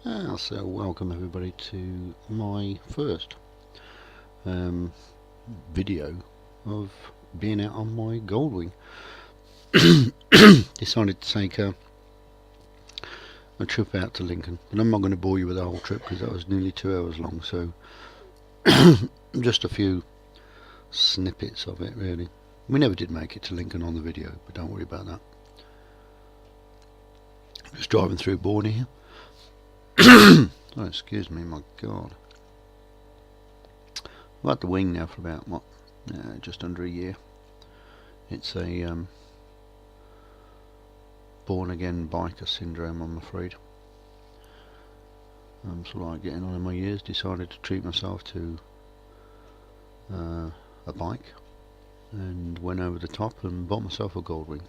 So welcome everybody to my first video of being out on my Goldwing. Decided to take a trip out to Lincoln, and I'm not going to bore you with the whole trip because that was nearly 2 hours long, so just a few snippets of it really. We never did make it to Lincoln on the video, but don't worry about that. Just driving through Bourne here. Oh, excuse me, my God. I've had the wing now for about, just under a year. It's a born again biker syndrome, I'm afraid. I'm sort of like getting on in my years, decided to treat myself to a bike and went over the top and bought myself a Goldwing.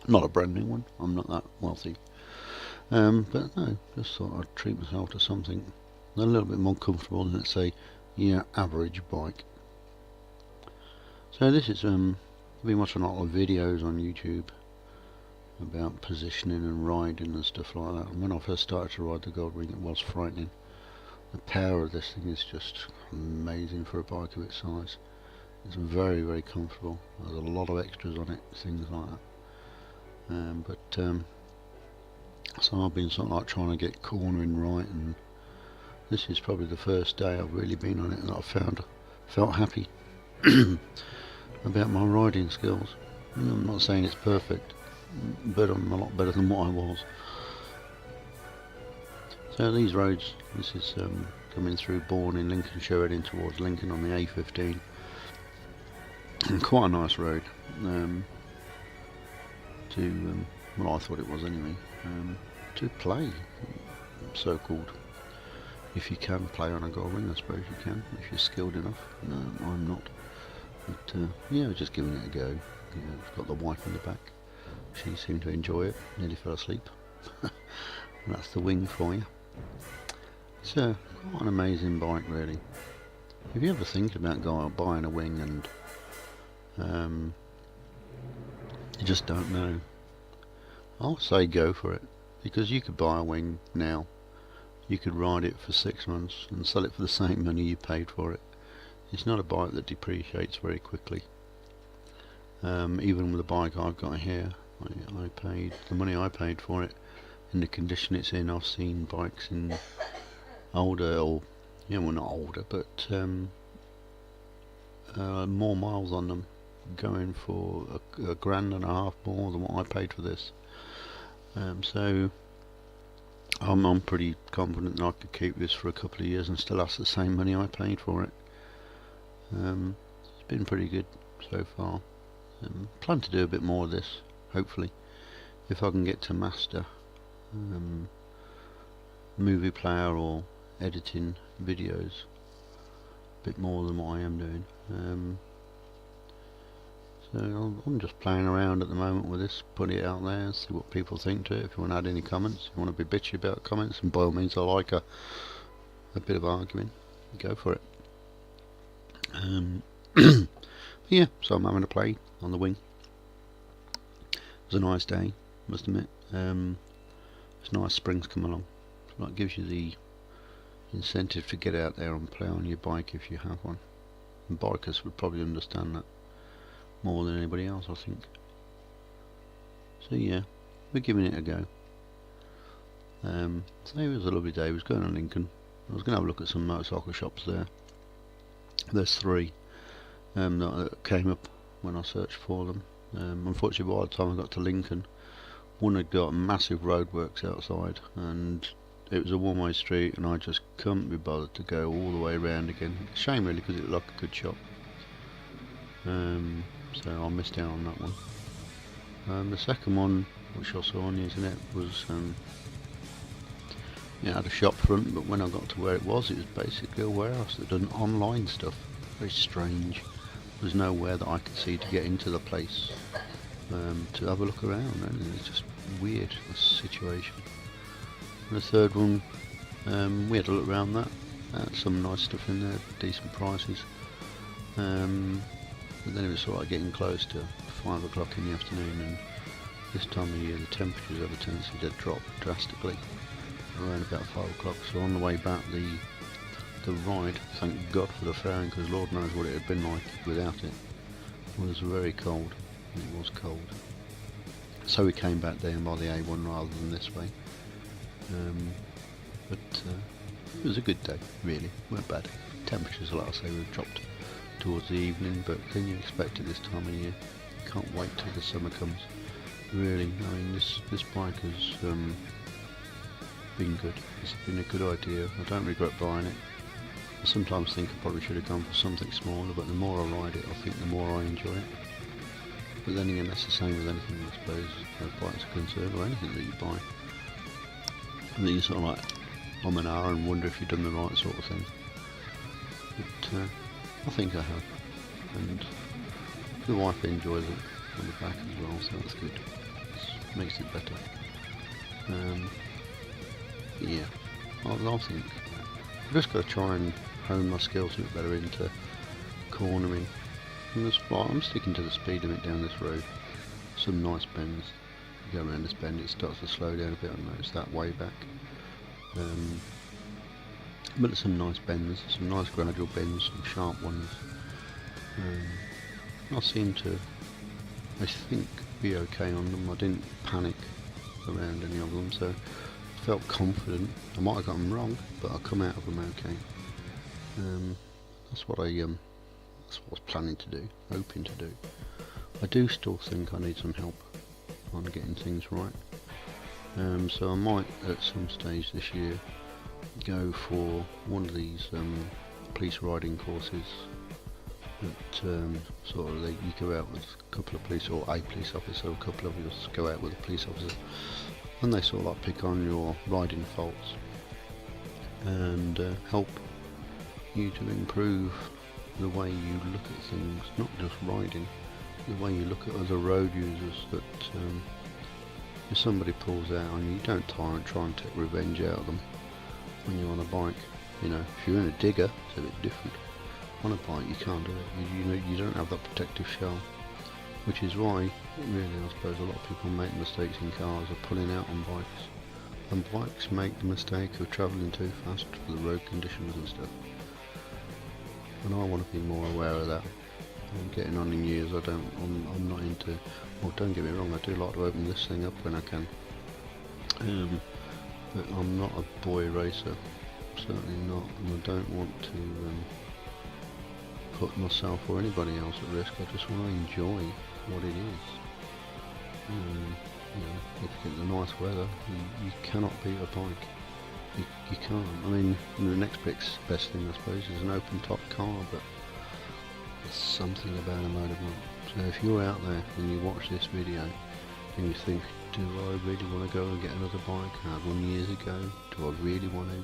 Not a brand new one, I'm not that wealthy. But no, just thought I'd treat myself to something a little bit more comfortable than, let's say, your average bike. So this is been watching a lot of videos on YouTube about positioning and riding and stuff like that. And when I first started to ride the Goldwing, it was frightening. The power of this thing is just amazing for a bike of its size. It's very, very comfortable. There's a lot of extras on it, things like that. So I've been sort of like trying to get cornering right, and this is probably the first day I've really been on it and I've felt happy about my riding skills. I'm not saying it's perfect, but I'm a lot better than what I was. So these roads, this is coming through Bourne in Lincolnshire, heading towards Lincoln on the A15. And quite a nice road well, I thought it was anyway, to play, so-called. If you can play on a Goldwing, I suppose you can, if you're skilled enough. No, I'm not. But yeah, just giving it a go. I've got the wife in the back. She seemed to enjoy it, nearly fell asleep. That's the wing for you. It's quite an amazing bike, really. If you ever think about buying a wing and you just don't know, I'll say go for it, because you could buy a wing now. You could ride it for 6 months and sell it for the same money you paid for it. It's not a bike that depreciates very quickly. Even with the bike I've got here, I paid the money I paid for it in the condition it's in. I've seen bikes in older, or well, not older, but more miles on them, going for a grand and a half more than what I paid for this. So I'm pretty confident that I could keep this for a couple of years and still ask the same money I paid for it. It's been pretty good so far. Plan to do a bit more of this, hopefully, if I can get to master movie player or editing videos a bit more than what I am doing. So I'm just playing around at the moment with this, putting it out there, see what people think to it. If you want to add any comments, if you want to be bitchy about comments, and by all means I like a bit of arguing, go for it. Yeah, so I'm having a play on the wing. It was a nice day, must admit. It's nice springs come along, so that gives you the incentive to get out there and play on your bike if you have one. And bikers would probably understand that more than anybody else, I think. So yeah, we're giving it a go. So it was a lovely day. It was going to Lincoln. I was going to have a look at some motorcycle shops there. There's 3 that came up when I searched for them. Unfortunately, by the time I got to Lincoln, one had got massive roadworks outside, and it was a one-way street, and I just couldn't be bothered to go all the way around again. Shame really, because it looked like a good shop. So I missed out on that one. The second one, which I saw on the internet, was it had a shop front, but when I got to where it was basically a warehouse that done online stuff. Very strange. There's nowhere that I could see to get into the place to have a look around, and it's just weird, this situation. And the third one, we had a look around that. Some nice stuff in there, decent prices. But then it was sort of getting close to 5 o'clock in the afternoon, and this time of year the temperatures have a tendency to drop drastically. around about 5 o'clock. So on the way back, the ride, thank God for the fairing, because Lord knows what it had been like without it. It was very cold. It was cold. So we came back down by the A1 rather than this way. But it was a good day, really. Weren't bad. Temperatures, like I say, we've dropped towards the evening, but then you expect it this time of year. Can't wait till the summer comes. Really, I mean, this bike has been good. It's been a good idea. I don't regret buying it. I sometimes think I probably should have gone for something smaller, but the more I ride it, I think the more I enjoy it. But then again, that's the same with anything, I suppose, as bikes are concerned, or anything that you buy. And then you sort of like an hour and wonder if you've done the right sort of thing. But I think I have. And the wife enjoys it on the back as well, so that's good. It makes it better. Yeah, I think I've just got to try and hone my skills a bit better into cornering. And I'm sticking to the speed limit down this road. Some nice bends. You go around this bend, it starts to slow down a bit. I noticed that way back. But there's some nice bends, some nice gradual bends, some sharp ones. I seem to, I think, be okay on them. I didn't panic around any of them, so I felt confident. I might have got them wrong, but I'll come out of them okay. That's what I was planning to do, hoping to do. I do still think I need some help on getting things right. So I might at some stage this year go for one of these police riding courses that sort of you go out with a couple of police, or a police officer, a couple of us go out with a police officer, and they sort of like pick on your riding faults and help you to improve the way you look at things, not just riding, the way you look at other road users. That if somebody pulls out on you, you don't try and take revenge out of them when you're on a bike. You know, if you're in a digger, it's a bit different. On a bike, you can't do it. You don't have that protective shell, which is why, really, I suppose a lot of people make mistakes in cars of pulling out on bikes. And bikes make the mistake of travelling too fast for the road conditions and stuff. And I want to be more aware of that. I'm getting on in years. I'm not into. Well, don't get me wrong. I do like to open this thing up when I can. But I'm not a boy racer. Certainly not. And I don't want to put myself or anybody else at risk. I just want to enjoy what it is. You know, if you get the nice weather, you cannot beat a bike. You can't. I mean, the next best thing, I suppose, is an open top car, but there's something about a motorbike. So if you're out there and you watch this video and you think, do I really want to go and get another bike? I had one years ago. Do I really want to?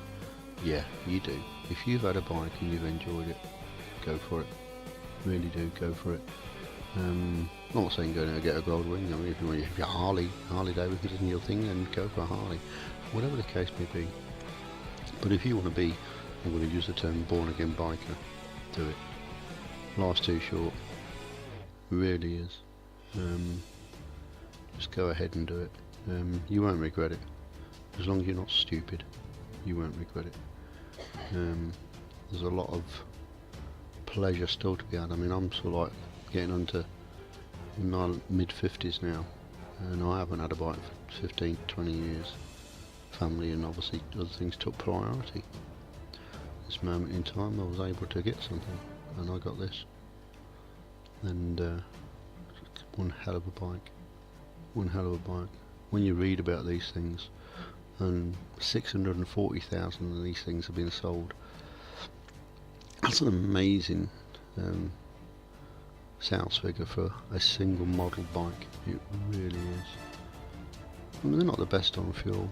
Yeah, you do. If you've had a bike and you've enjoyed it, go for it. Really do, go for it. I'm not saying go and get a Goldwing. I mean, if you're Harley Davidson isn't your thing, then go for a Harley. Whatever the case may be. But if you want to be, I'm going to use the term born again biker, do it. Life's too short. It really is. Just go ahead and do it. You won't regret it. As long as you're not stupid, you won't regret it. There's a lot of pleasure still to be had. I mean, I'm sort of like getting onto my mid-50s now, and I haven't had a bike for 15, 20 years. Family and obviously other things took priority. This moment in time I was able to get something, and I got this. And one hell of a bike. One hell of a bike. When you read about these things, and 640,000 of these things have been sold, that's an amazing sales figure for a single model bike. It really is. I mean, they're not the best on fuel.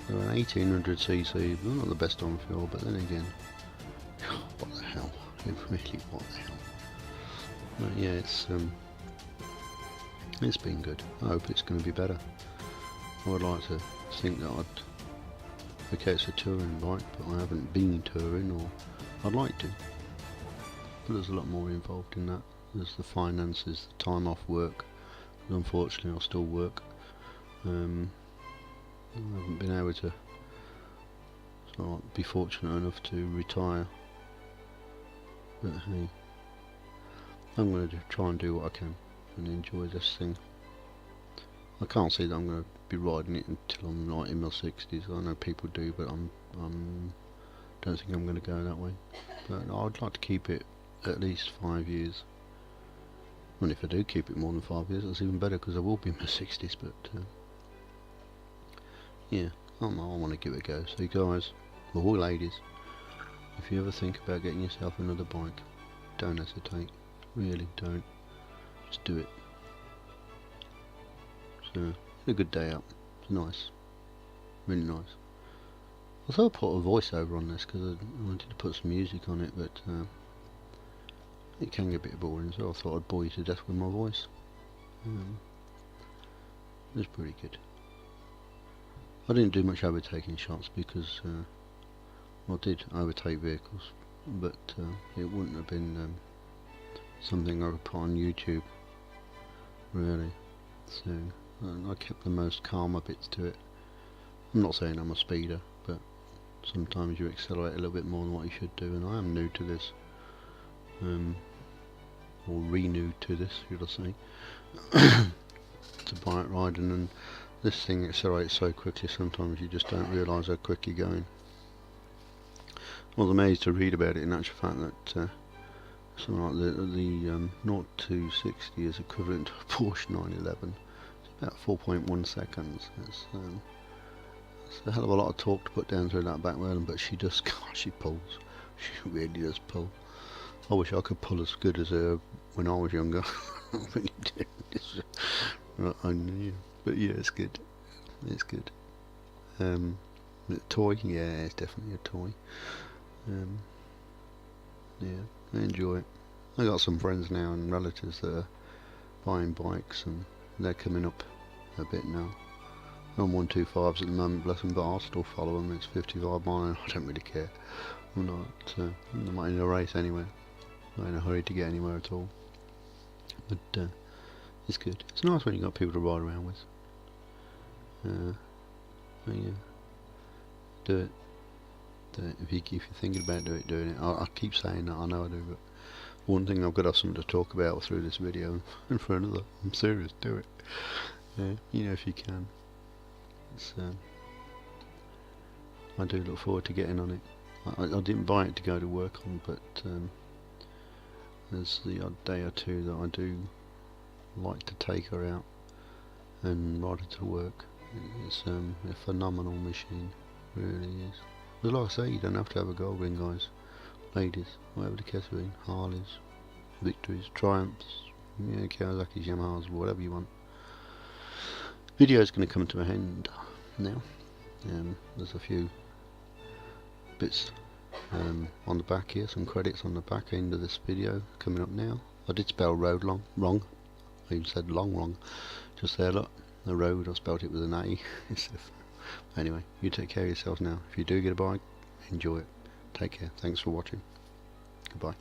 They're an 1800cc, they're not the best on fuel, but then again, what the hell? Really, what the hell? But yeah, it's been good. I hope it's going to be better. I would like to think that okay, it's a touring bike, but I haven't been touring, or I'd like to. But there's a lot more involved in that. There's the finances, the time off work. Unfortunately, I still work. I haven't been able to So I might be fortunate enough to retire. But hey, I'm going to try and do what I can and enjoy this thing. I can't say that I'm going to be riding it until I'm like in my 60s. I know people do, but I'm don't think I'm going to go that way. But I'd like to keep it at least 5 years. And if I do keep it more than 5 years, that's even better, because I will be in my 60s. But yeah, I don't know, I want to give it a go. So guys, all ladies, if you ever think about getting yourself another bike, don't hesitate. Really don't. Just do it. So, it's a good day out. It's nice. Really nice. I thought I'd put a voiceover on this because I wanted to put some music on it, but it can get a bit boring, so I thought I'd bore you to death with my voice. It was pretty good. I didn't do much overtaking shots because I did overtake vehicles, but it wouldn't have been something I would put on YouTube, really. So I kept the most calmer bits to it. I'm not saying I'm a speeder, but sometimes you accelerate a little bit more than what you should do, and I am new to this, or renewed to this, should I say, to bike riding, and this thing accelerates so quickly sometimes you just don't realise how quick you're going. I was amazed to read about it, in actual fact, that something like the 0 to 60 is equivalent to a Porsche 911. It's about 4.1 seconds. It's a hell of a lot of torque to put down through that back wheel, but she does, she pulls. She really does pull. I wish I could pull as good as her when I was younger. I knew. But yeah, it's good. It's good. The toy, yeah, it's definitely a toy. Yeah, I enjoy it. I got some friends now and relatives that are buying bikes, and they're coming up a bit now. I'm 125s at the moment, bless them, but I'll still follow them. It's 55 mile and I don't really care. I'm not in a race anyway. I'm not in a hurry to get anywhere at all. But it's good. It's nice when you got people to ride around with. But yeah, do it. If you're thinking about doing it. I keep saying that, I know I do, but one thing, I've got to have something to talk about through this video, and for another, I'm serious, do it. You know, if you can. It's, I do look forward to getting on it. I didn't buy it to go to work on, but there's the odd day or two that I do like to take her out and ride her to work. It's a phenomenal machine, really is. But like I say, you don't have to have a Goldwing, guys. Ladies, whatever the case may be, Harleys, Victories, Triumphs, yeah, Kawasaki's, Yamahas, whatever you want. Video's going to come to an end now. There's a few bits on the back here, some credits on the back end of this video coming up now. I did spell road wrong. I even said long wrong. Just there, look, the road, I spelled it with an A. Anyway, you take care of yourselves now. If you do get a bike, enjoy it. Take care. Thanks for watching. Goodbye.